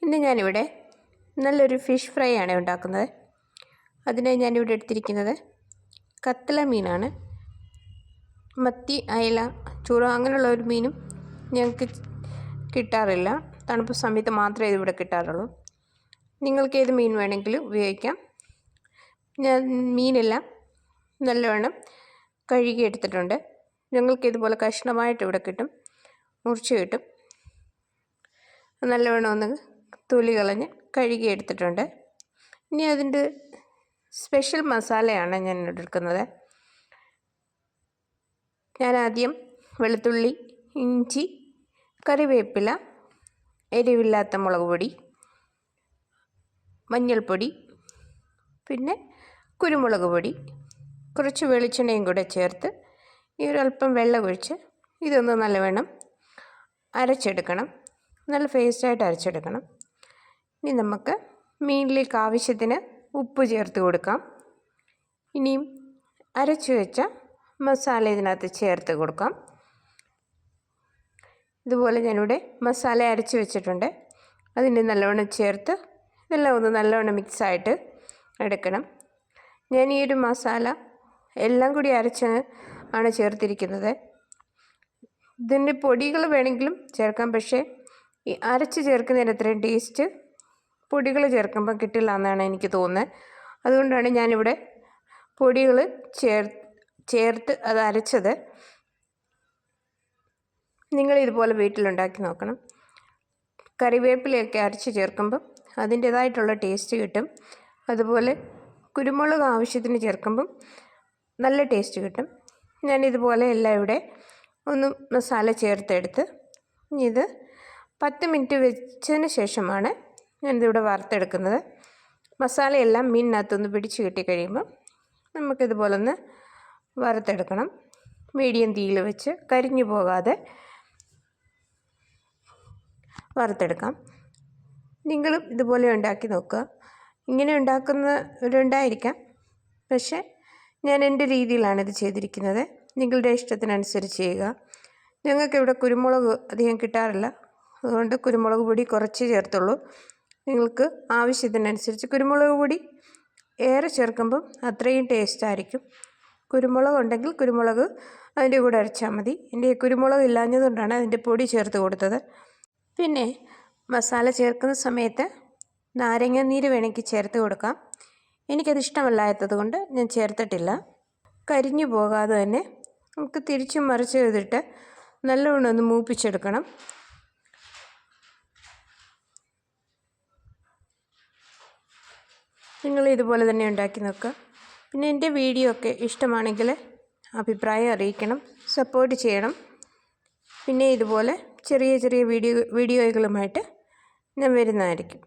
ഇന്ന് ഞാനിവിടെ നല്ലൊരു ഫിഷ് ഫ്രൈ ആണ് ഉണ്ടാക്കുന്നത്. അതിനായി ഞാനിവിടെ എടുത്തിരിക്കുന്നത് കത്തള മീനാണ്. മത്തി, അയല, ചൂര അങ്ങനെയുള്ള ഒരു മീനും ഞങ്ങൾക്ക് കിട്ടാറില്ല. തണുപ്പ് സമയത്ത് മാത്രമേ ഇതിവിടെ കിട്ടാറുള്ളൂ. നിങ്ങൾക്ക് ഏത് മീൻ വേണമെങ്കിലും ഉപയോഗിക്കാം. ഞാൻ മീനെല്ലാം നല്ലവണ്ണം കഴുകി എടുത്തിട്ടുണ്ട്. ഞങ്ങൾക്ക് ഇതുപോലെ കഷ്ണമായിട്ട് ഇവിടെ കിട്ടും, മുറിച്ച് കിട്ടും. നല്ലവണ്ണം ഒന്ന് തൊലി കളഞ്ഞ് കഴുകി എടുത്തിട്ടുണ്ട്. ഇനി അതിൻ്റെ സ്പെഷ്യൽ മസാലയാണ് ഞാൻ എടുക്കുന്നത്. ഞാൻ ആദ്യം വെളുത്തുള്ളി, ഇഞ്ചി, കറിവേപ്പില, എരിവില്ലാത്ത മുളക് പൊടി, മഞ്ഞൾപ്പൊടി, പിന്നെ കുരുമുളക് പൊടി, കുറച്ച് വെളിച്ചെണ്ണയും കൂടെ ചേർത്ത് ഒരല്പം വെള്ളം ഒഴിച്ച് ഇതൊന്ന് നല്ലവണ്ണം അരച്ചെടുക്കണം. നല്ല പേസ്റ്റായിട്ട് അരച്ചെടുക്കണം. ഇനി നമുക്ക് മീനിലേക്ക് ആവശ്യത്തിന് ഉപ്പ് ചേർത്ത് കൊടുക്കാം. ഇനിയും അരച്ചു വെച്ച മസാല ഇതിനകത്ത് ചേർത്ത് കൊടുക്കാം. ഇതുപോലെ ഞാനിവിടെ മസാല അരച്ച് വെച്ചിട്ടുണ്ട്. അതിന് നല്ലവണ്ണം ചേർത്ത് ഇതെല്ലാം ഒന്ന് നല്ലവണ്ണം മിക്സായിട്ട് എടുക്കണം. ഞാൻ ഈ ഒരു മസാല എല്ലാം കൂടി അരച്ച് ആണ് ചേർത്തിരിക്കുന്നത്. ഇതിൻ്റെ പൊടികൾ വേണമെങ്കിലും ചേർക്കാം, പക്ഷേ ഈ അരച്ച് ചേർക്കുന്നതിന് അത്രയും ടേസ്റ്റ് പൊടികൾ ചേർക്കുമ്പോൾ കിട്ടില്ല എന്നാണ് എനിക്ക് തോന്നുന്നത്. അതുകൊണ്ടാണ് ഞാനിവിടെ പൊടികൾ ചേർത്ത് അത് അരച്ചത്. നിങ്ങളിതുപോലെ വീട്ടിലുണ്ടാക്കി നോക്കണം. കറിവേപ്പിലയൊക്കെ അരച്ച് ചേർക്കുമ്പം അതിൻ്റേതായിട്ടുള്ള ടേസ്റ്റ് കിട്ടും. അതുപോലെ കുരുമുളക് ആവശ്യത്തിന് ചേർക്കുമ്പം നല്ല ടേസ്റ്റ് കിട്ടും. ഞാനിതുപോലെ എല്ലാം ഇവിടെ ഒന്ന് മസാല ചേർത്തെടുത്ത് ഇത് 10 മിനിറ്റ് വെച്ചതിന് ശേഷമാണ് ഞാനിതിവിടെ വറുത്തെടുക്കുന്നത്. മസാലയെല്ലാം മീനിനകത്തൊന്ന് പിടിച്ച് കിട്ടിക്കഴിയുമ്പം നമുക്കിതുപോലെ ഒന്ന് വറുത്തെടുക്കണം. മീഡിയം തീയിൽ വെച്ച് കരിഞ്ഞു പോകാതെ വറുത്തെടുക്കാം. നിങ്ങളും ഇതുപോലെ ഉണ്ടാക്കി നോക്കുക. ഇങ്ങനെ ഉണ്ടാക്കുന്നവരുണ്ടായിരിക്കാം, പക്ഷേ ഞാൻ എൻ്റെ രീതിയിലാണ് ഇത് ചെയ്തിരിക്കുന്നത്. നിങ്ങളുടെ ഇഷ്ടത്തിനനുസരിച്ച് ചെയ്യുക. ഞങ്ങൾക്കിവിടെ കുരുമുളക് അധികം കിട്ടാറില്ല, അതുകൊണ്ട് കുരുമുളക് പൊടി കുറച്ച് ചേർത്തുള്ളൂ. നിങ്ങൾക്ക് ആവശ്യത്തിനനുസരിച്ച് കുരുമുളക് പൊടി ഏറെ ചേർക്കുമ്പം അത്രയും ടേസ്റ്റായിരിക്കും. കുരുമുളക് ഉണ്ടെങ്കിൽ കുരുമുളക് അതിൻ്റെ കൂടെ അരച്ചാൽ മതി. എൻ്റെ കുരുമുളക് ഇല്ലാഞ്ഞതുകൊണ്ടാണ് അതിൻ്റെ പൊടി ചേർത്ത് കൊടുത്തത്. പിന്നെ മസാല ചേർക്കുന്ന സമയത്ത് നാരങ്ങ നീര് വേണമെങ്കിൽ ചേർത്ത് കൊടുക്കാം. എനിക്കത് ഇഷ്ടമല്ലാത്തത് കൊണ്ട് ഞാൻ ചേർത്തിട്ടില്ല. കരിഞ്ഞു പോകാതെ തന്നെ നമുക്ക് തിരിച്ചും മറിച്ച് ചെയ്തിട്ട് നല്ലവണ്ണം ഒന്ന് മൂപ്പിച്ചെടുക്കണം. നിങ്ങൾ ഇതുപോലെ തന്നെ ഉണ്ടാക്കി നോക്കുക. പിന്നെ എൻ്റെ വീഡിയോ ഒക്കെ ഇഷ്ടമാണെങ്കിൽ അഭിപ്രായം അറിയിക്കണം, സപ്പോർട്ട് ചെയ്യണം. പിന്നെ ഇതുപോലെ ചെറിയ ചെറിയ വീഡിയോകളുമായിട്ട് ഞാൻ വരുന്നതായിരിക്കും.